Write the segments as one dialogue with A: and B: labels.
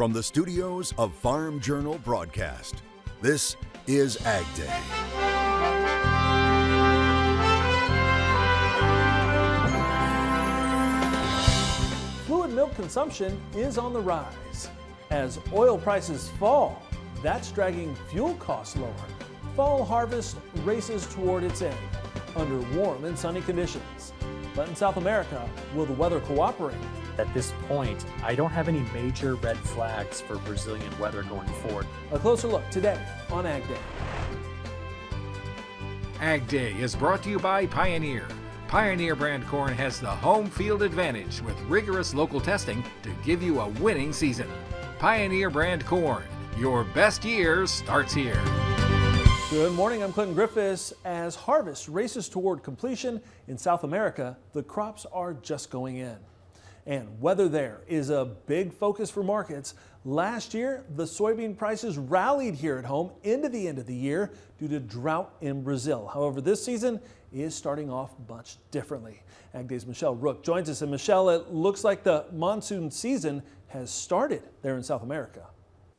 A: From the studios of Farm Journal Broadcast, this is AgDay.
B: Fluid milk consumption is on the rise. As oil prices fall, that's dragging fuel costs lower. Fall harvest races toward its end under warm and sunny conditions. But in South America, will the weather cooperate?
C: At this point, I don't have any major red flags for Brazilian weather going forward.
B: A closer look today on AgDay.
D: AgDay is brought to you by Pioneer. Pioneer brand corn has the home field advantage with rigorous local testing to give you a winning season. Pioneer brand corn, your best year starts here.
B: Good morning, I'm Clinton Griffiths. As harvest races toward completion in South America, the crops are just going in. And weather there is a big focus for markets. Last year, the soybean prices rallied here at home into the end of the year due to drought in Brazil. However, this season is starting off much differently. AgDay's Michelle Rook joins us. And Michelle, it looks like the monsoon season has started there in South America.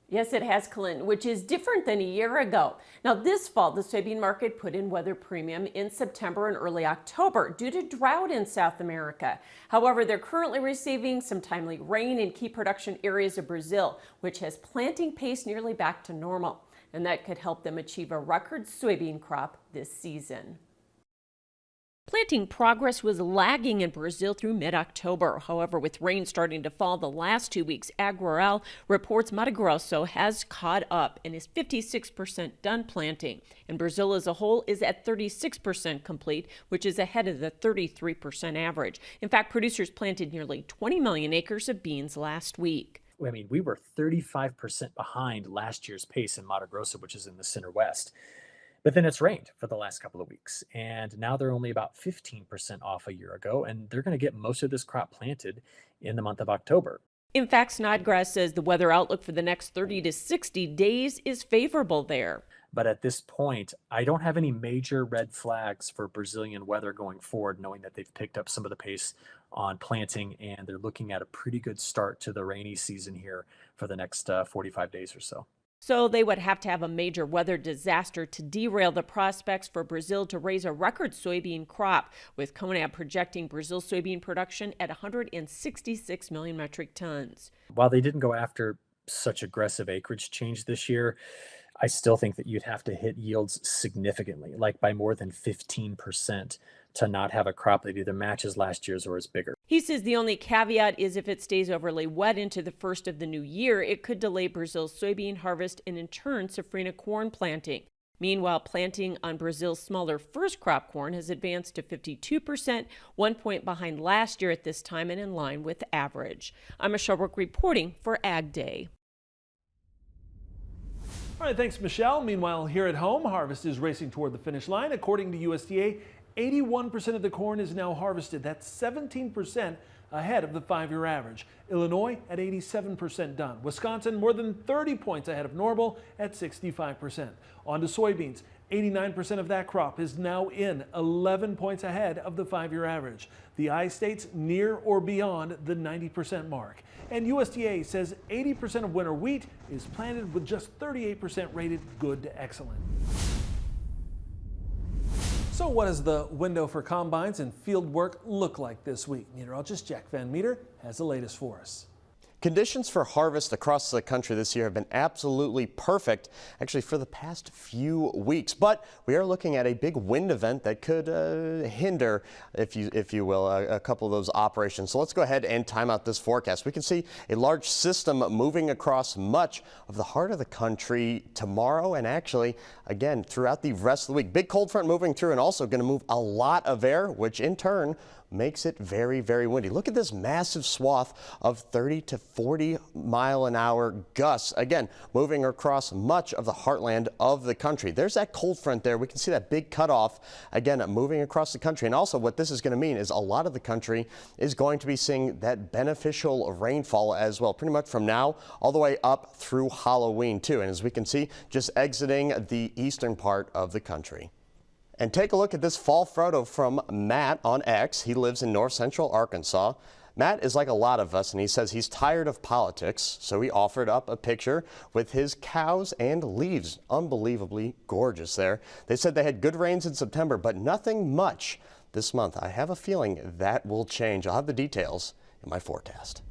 E: Yes, it has, Clinton, which is different than a year ago. Now, this fall, the soybean market put in weather premium in September and early October due to drought in South America. However, they're currently receiving some timely rain in key production areas of Brazil, which has planting pace nearly back to normal. And that could help them achieve a record soybean crop this season. Planting progress was lagging in Brazil through mid-October. However, with rain starting to fall the last 2 weeks, AgRural reports Mato Grosso has caught up and is 56% done planting. And Brazil as a whole is at 36% complete, which is ahead of the 33% average. In fact, producers planted nearly 20 million acres of beans last week.
C: I mean, we were 35% behind last year's pace in Mato Grosso, which is in the center west. But then it's rained for the last couple of weeks, and now they're only about 15% off a year ago, and they're going to get most of this crop planted in the month of October.
E: In fact, Snodgrass says the weather outlook for the next 30 to 60 days is favorable there.
C: But at this point, I don't have any major red flags for Brazilian weather going forward, knowing that they've picked up some of the pace on planting, and they're looking at a pretty good start to the rainy season here for the next 45 days or so.
E: So they would have to have a major weather disaster to derail the prospects for Brazil to raise a record soybean crop, with CONAB projecting Brazil's soybean production at 166 million metric tons.
C: While they didn't go after such aggressive acreage change this year, I still think that you'd have to hit yields significantly, like by more than 15%, to not have a crop that either matches last year's or is bigger.
E: He says the only caveat is if it stays overly wet into the first of the new year, it could delay Brazil's soybean harvest and in turn safrinha corn planting. Meanwhile, planting on Brazil's smaller first crop corn has advanced to 52%, 1 point behind last year at this time and in line with average. I'm Michelle Rook reporting for AgDay.
B: All right, thanks, Michelle. Meanwhile, here at home, harvest is racing toward the finish line. According to USDA, 81% of the corn is now harvested. That's 17% ahead of the 5-year average. Illinois at 87% done. Wisconsin more than 30 points ahead of normal at 65%. On to soybeans. 89% of that crop is now in, 11 points ahead of the 5-year average. The I-states near or beyond the 90% mark. And USDA says 80% of winter wheat is planted with just 38% rated good to excellent. So what does the window for combines and field work look like this week? Meteorologist Jack Van Meter has the latest for us.
F: Conditions for harvest across the country this year have been absolutely perfect, actually for the past few weeks. But we are looking at a big wind event that could hinder, if you will, a couple of those operations. So let's go ahead and time out this forecast. We can see a large system moving across much of the heart of the country tomorrow, and actually, again, throughout the rest of the week. Big cold front moving through and also going to move a lot of air, which in turn makes it very, very windy. Look at this massive swath of 30 to 40 mile an hour gusts. Again, moving across much of the heartland of the country. There's that cold front there. We can see that big cutoff, again, moving across the country. And also what this is going to mean is a lot of the country is going to be seeing that beneficial rainfall as well, pretty much from now all the way up through Halloween too. And as we can see, just exiting the eastern part of the country. And take a look at this fall photo from Matt on X. He lives in north central Arkansas. Matt is like a lot of us, and he says he's tired of politics, so he offered up a picture with his cows and leaves. Unbelievably gorgeous there. They said they had good rains in September, but nothing much this month. I have a feeling that will change. I'll have the details in my forecast.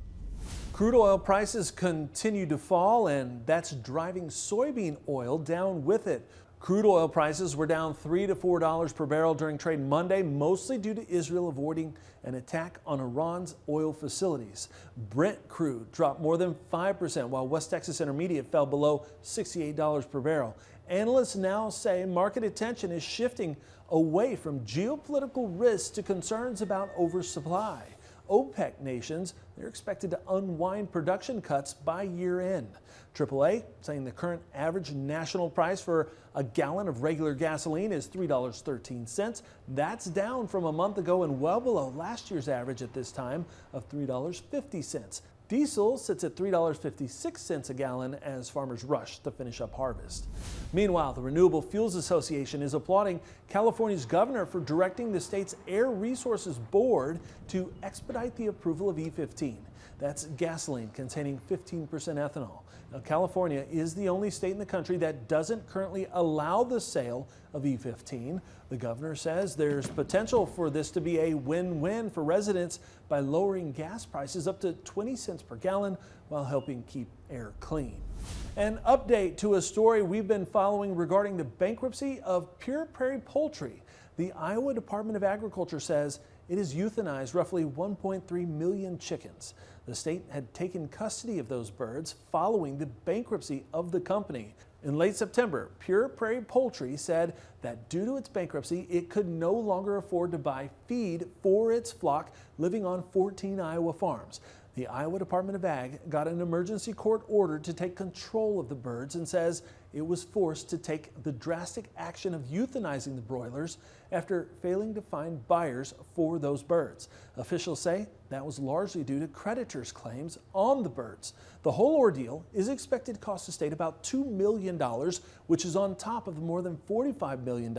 B: Crude oil prices continue to fall, and that's driving soybean oil down with it. Crude oil prices were down $3 to $4 per barrel during trade Monday, mostly due to Israel avoiding an attack on Iran's oil facilities. Brent crude dropped more than 5%, while West Texas Intermediate fell below $68 per barrel. Analysts now say market attention is shifting away from geopolitical risks to concerns about oversupply. OPEC nations, they're expected to unwind production cuts by year end. AAA saying the current average national price for a gallon of regular gasoline is $3.13. That's down from a month ago and well below last year's average at this time of $3.50. Diesel sits at $3.56 a gallon as farmers rush to finish up harvest. Meanwhile, the Renewable Fuels Association is applauding California's governor for directing the state's Air Resources Board to expedite the approval of E15. That's gasoline containing 15% ethanol. Now, California is the only state in the country that doesn't currently allow the sale of E15. The governor says there's potential for this to be a win-win for residents by lowering gas prices up to 20 cents per gallon while helping keep air clean. An update to a story we've been following regarding the bankruptcy of Pure Prairie Poultry. The Iowa Department of Agriculture says it has euthanized roughly 1.3 million chickens. The state had taken custody of those birds following the bankruptcy of the company. In late September, Pure Prairie Poultry said that due to its bankruptcy, it could no longer afford to buy feed for its flock living on 14 Iowa farms. The Iowa Department of Ag got an emergency court order to take control of the birds and says it was forced to take the drastic action of euthanizing the broilers after failing to find buyers for those birds. Officials say that was largely due to creditors' claims on the birds. The whole ordeal is expected to cost the state about $2 million, which is on top of the more than $45 million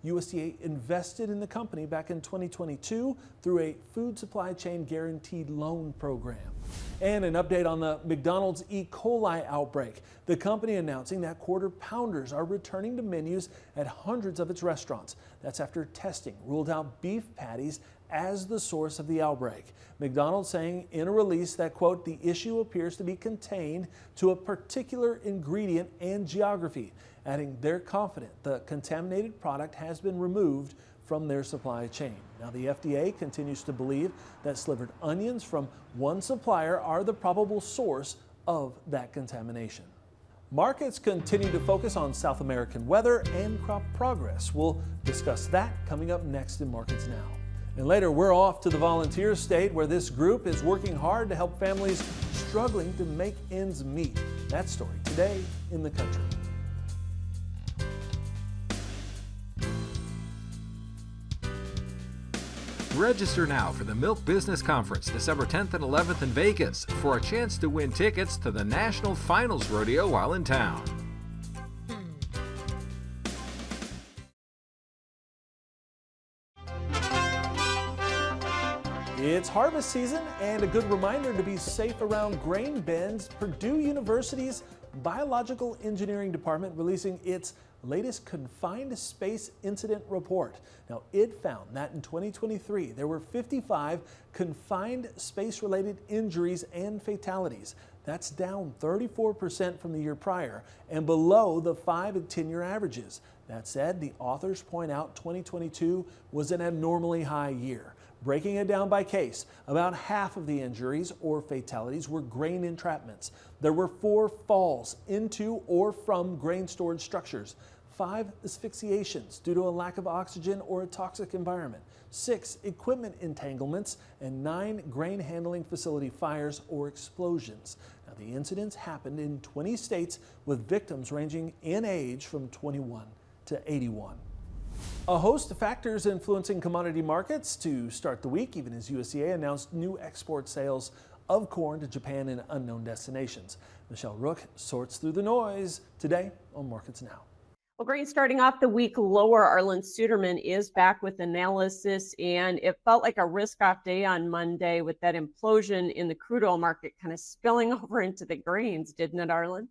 B: USDA invested in the company back in 2022 through a food supply chain guaranteed loan program. And an update on the McDonald's E. coli outbreak. The company announcing that quarter pounders are returning to menus at hundreds of its restaurants. That's after testing ruled out beef patties as the source of the outbreak. McDonald's saying in a release that, quote, the issue appears to be contained to a particular ingredient and geography, adding they're confident the contaminated product has been removed from their supply chain. Now, the FDA continues to believe that slivered onions from one supplier are the probable source of that contamination. Markets continue to focus on South American weather and crop progress. We'll discuss that coming up next in Markets Now. And later, we're off to the volunteer state where this group is working hard to help families struggling to make ends meet. That story today in the country.
D: Register now for the Milk Business Conference, December 10th and 11th in Vegas, for a chance to win tickets to the National Finals Rodeo while in town.
B: It's harvest season and a good reminder to be safe around grain bins. Purdue University's Biological Engineering Department releasing its latest confined space incident report. Now, it found that in 2023, there were 55 confined space-related injuries and fatalities. That's down 34% from the year prior and below the 5 and 10-year averages. That said, the authors point out 2022 was an abnormally high year. Breaking it down by case, about half of the injuries or fatalities were grain entrapments. There were 4 falls into or from grain storage structures, 5 asphyxiations due to a lack of oxygen or a toxic environment, 6 equipment entanglements, and 9 grain handling facility fires or explosions. Now, the incidents happened in 20 states with victims ranging in age from 21 to 81. A host of factors influencing commodity markets to start the week, even as USDA announced new export sales of corn to Japan and unknown destinations. Michelle Rook sorts through the noise today on Markets Now.
E: Well, great. Starting off the week lower, Arlen Suderman is back with analysis, and it felt like a risk-off day on Monday with that implosion in the crude oil market kind of spilling over into the grains, didn't it, Arlen?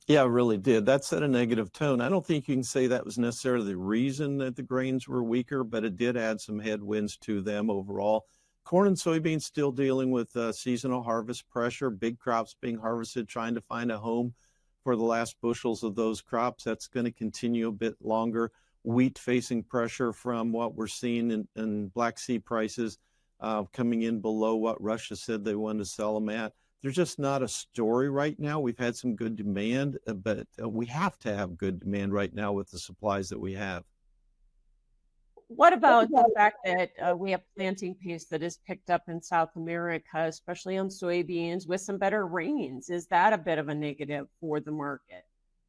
G: Yeah, it really did. That set a negative tone. I don't think you can say that was necessarily the reason that the grains were weaker, but it did add some headwinds to them overall. Corn and soybeans still dealing with seasonal harvest pressure, big crops being harvested, trying to find a home for the last bushels of those crops. That's going to continue a bit longer. Wheat facing pressure from what we're seeing in Black Sea prices coming in below what Russia said they wanted to sell them at. There's just not a story right now. We've had some good demand, but we have to have good demand right now with the supplies that we have.
E: What about the fact that we have planting pace that is picked up in South America, especially on soybeans, with some better rains? Is that a bit of a negative for the market?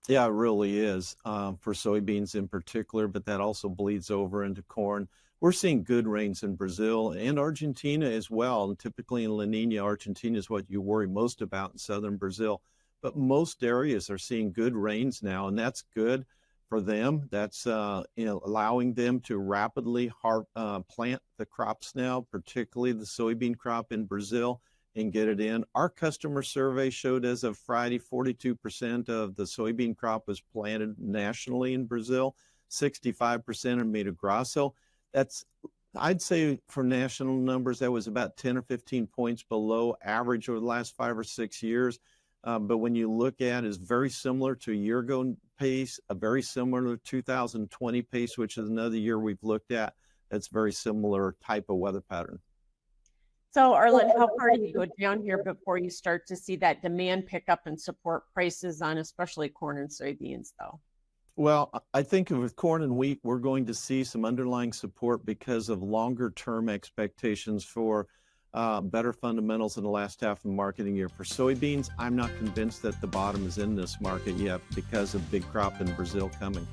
G: Yeah, it really is for soybeans in particular, but that also bleeds over into corn. We're seeing good rains in Brazil and Argentina as well. And typically in La Nina, Argentina is what you worry most about in southern Brazil. But most areas are seeing good rains now, and that's good for them. That's allowing them to rapidly plant the crops now, particularly the soybean crop in Brazil, and get it in. Our customer survey showed as of Friday, 42% of the soybean crop was planted nationally in Brazil, 65% in Mato Grosso. That's, I'd say for national numbers, that was about 10 or 15 points below average over the last 5 or 6 years. But when you look at it, it's very similar to a year ago pace, a very similar to 2020 pace, which is another year we've looked at. That's very similar type of weather pattern.
E: So, Arlen, how far do you go down here before you start to see that demand pick up and support prices on especially corn and soybeans, though?
G: Well, I think with corn and wheat, we're going to see some underlying support because of longer term expectations for better fundamentals in the last half of the marketing year. For soybeans, I'm not convinced that the bottom is in this market yet because of big crop in Brazil coming.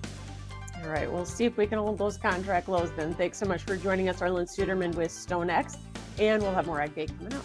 E: All right, we'll see if we can hold those contract lows then. Thanks so much for joining us, Arlen Suderman with StoneX, and we'll have more AgDay coming up.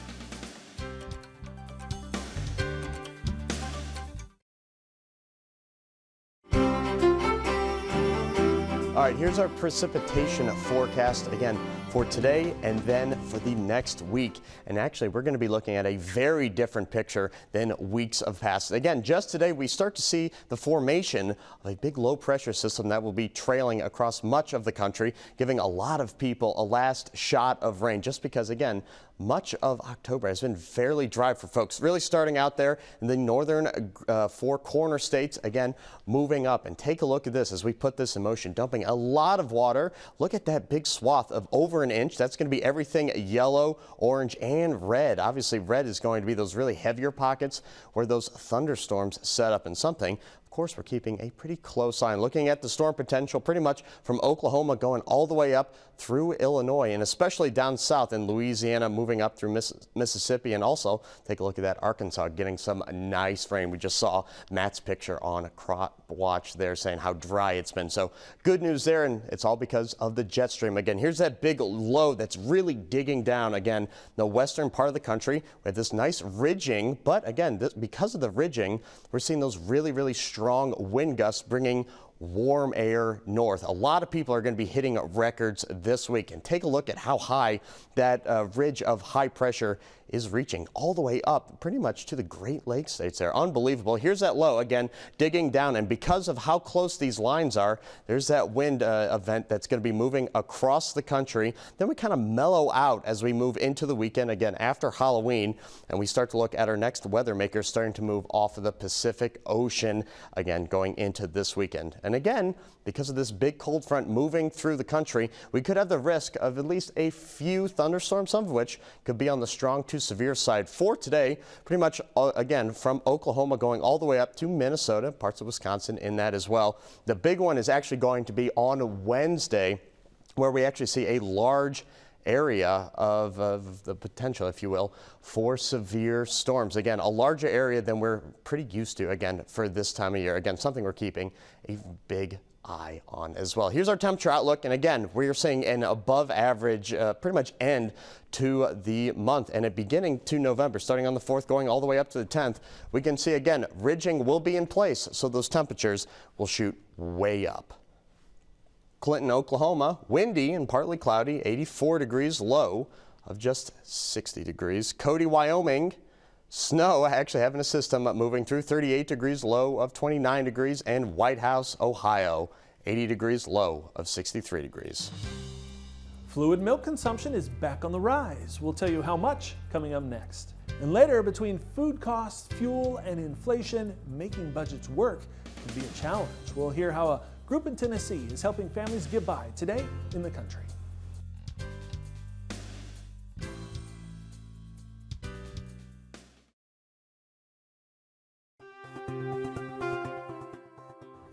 F: All right, here's our precipitation forecast again for today and then for the next week. And actually, we're going to be looking at a very different picture than weeks of past. Again, just today, we start to see the formation of a big low pressure system that will be trailing across much of the country, giving a lot of people a last shot of rain, just because, again, much of October has been fairly dry for folks. Really starting out there in the northern four corner states, again, moving up. And take a look at this as we put this in motion, dumping a lot of water. Look at that big swath of over an inch. That's going to be everything yellow, orange, and red. Obviously, red is going to be those really heavier pockets where those thunderstorms set up, and something of course, we're keeping a pretty close eye. Looking at the storm potential pretty much from Oklahoma going all the way up through Illinois, and especially down south in Louisiana, moving up through Mississippi, and also take a look at that Arkansas getting some nice rain. We just saw Matt's picture on Crop Watch there saying how dry it's been. So good news there, and it's all because of the jet stream. Again, here's that big low that's really digging down again the western part of the country with this nice ridging. But again, because of the ridging, we're seeing those really strong wind gusts bringing warm air north. A lot of people are going to be hitting records this week, and take a look at how high that ridge of high pressure is reaching, all the way up pretty much to the Great Lakes states there. Unbelievable. Here's that low again digging down, and because of how close these lines are, there's that wind event that's going to be moving across the country. Then we kind of mellow out as we move into the weekend again after Halloween, and we start to look at our next weather makers starting to move off of the Pacific Ocean again going into this weekend. And again, because of this big cold front moving through the country, we could have the risk of at least a few thunderstorms, some of which could be on the strong to severe side for today. Pretty much, again, from Oklahoma going all the way up to Minnesota, parts of Wisconsin in that as well. The big one is actually going to be on Wednesday, where we actually see a large area of the potential, if you will, for severe storms. Again, a larger area than we're pretty used to, again, for this time of year. Again, something we're keeping a big eye on as well. Here's our temperature outlook, and again, we're seeing an above average pretty much end to the month, and it beginning to November, starting on the 4th, going all the way up to the 10th. We can see again, ridging will be in place, so those temperatures will shoot way up. Clinton, Oklahoma, windy and partly cloudy, 84 degrees, low of just 60 degrees. Cody, Wyoming, snow actually having a system moving through, 38 degrees, low of 29 degrees, and White House, Ohio, 80 degrees, low of 63 degrees.
B: Fluid milk consumption is back on the rise. We'll tell you how much coming up next. And later, between food costs, fuel, and inflation, making budgets work can be a challenge. We'll hear how a group in Tennessee is helping families get by today in the country.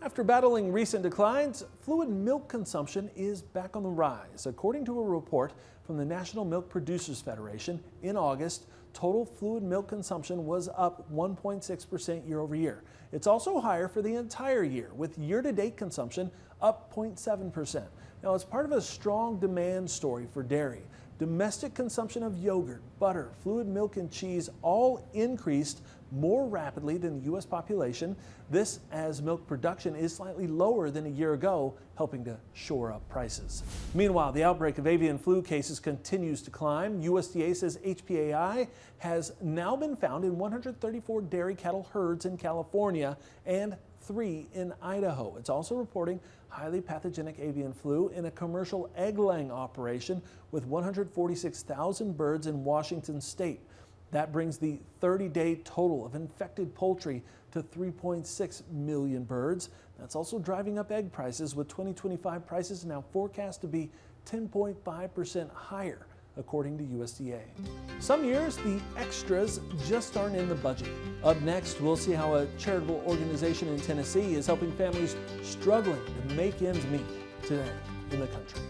B: After battling recent declines, fluid milk consumption is back on the rise. According to a report from the National Milk Producers Federation, in August, total fluid milk consumption was up 1.6% year over year. It's also higher for the entire year, with year-to-date consumption up 0.7%. Now, it's part of a strong demand story for dairy. Domestic consumption of yogurt, butter, fluid milk, and cheese all increased more rapidly than the U.S. population. This as milk production is slightly lower than a year ago, helping to shore up prices. Meanwhile, the outbreak of avian flu cases continues to climb. USDA says HPAI has now been found in 134 dairy cattle herds in California and 3 in Idaho. It's also reporting highly pathogenic avian flu in a commercial egg-laying operation with 146,000 birds in Washington state. That brings the 30-day total of infected poultry to 3.6 million birds. That's also driving up egg prices, with 2025 prices now forecast to be 10.5% higher, according to USDA. Some years, the extras just aren't in the budget. Up next, we'll see how a charitable organization in Tennessee is helping families struggling to make ends meet today in the country.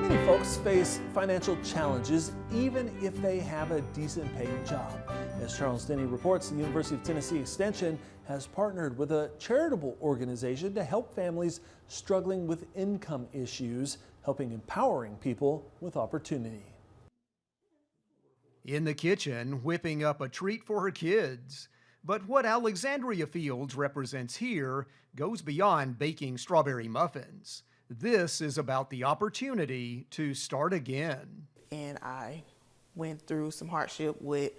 B: Many folks face financial challenges even if they have a decent paying job. As Charles Denny reports, the University of Tennessee Extension has partnered with a charitable organization to help families struggling with income issues, helping empowering people with opportunity.
H: In the kitchen, whipping up a treat for her kids. But what Alexandria Fields represents here goes beyond baking strawberry muffins. This is about the opportunity to start again.
I: And I went through some hardship with,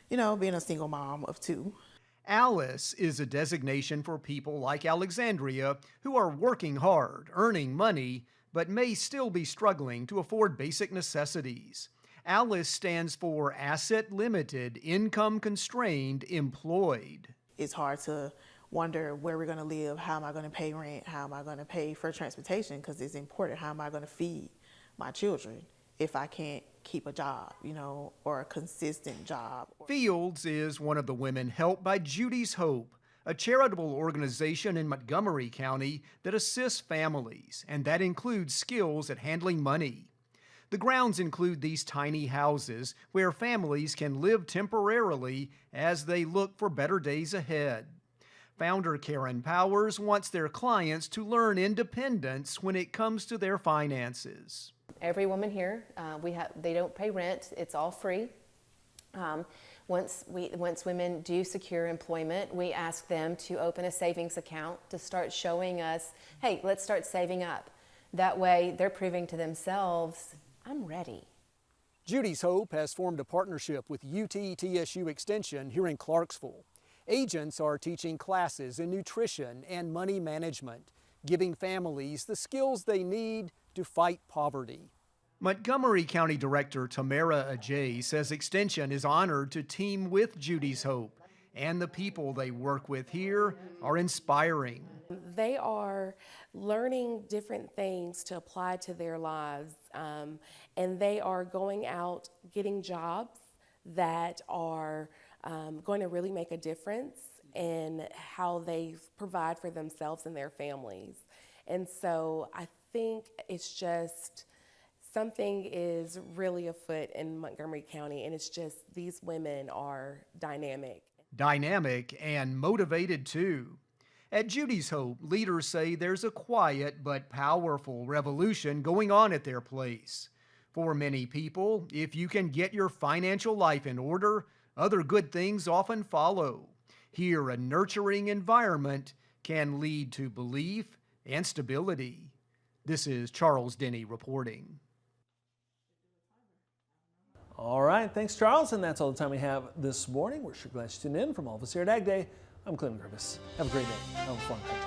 I: being a single mom of 2.
H: Alice is a designation for people like Alexandria who are working hard, earning money, but may still be struggling to afford basic necessities. Alice stands for Asset Limited, Income Constrained, Employed.
I: It's hard to wonder where we're going to live, how am I going to pay rent, how am I going to pay for transportation, because it's important. How am I going to feed my children if I can't keep a job, or a consistent job?
H: Fields is one of the women helped by Judy's Hope, a charitable organization in Montgomery County that assists families, and that includes skills at handling money. The grounds include these tiny houses where families can live temporarily as they look for better days ahead. Founder Karen Powers wants their clients to learn independence when it comes to their finances.
J: Every woman here, they don't pay rent, it's all free. Once women do secure employment, we ask them to open a savings account to start showing us, hey, let's start saving up. That way they're proving to themselves, I'm ready.
H: Judy's Hope has formed a partnership with UT-TSU Extension here in Clarksville. Agents are teaching classes in nutrition and money management, giving families the skills they need to fight poverty. Montgomery County Director Tamara AgDay says Extension is honored to team with Judy's Hope, and the people they work with here are inspiring.
K: They are learning different things to apply to their lives, and they are going out getting jobs that are going to really make a difference in how they provide for themselves and their families. And so I think it's just something is really afoot in Montgomery County, and it's just these women are dynamic.
H: Dynamic and motivated too. At Judy's Hope, leaders say there's a quiet but powerful revolution going on at their place. For many people, if you can get your financial life in order, other good things often follow. Here, a nurturing environment can lead to belief and stability. This is Charles Denny reporting.
B: All right, thanks, Charles. And that's all the time we have this morning. We're sure glad you tuned in. From all of us here at AgDay, I'm Clinton Griffiths. Have a great day. Have a fun day.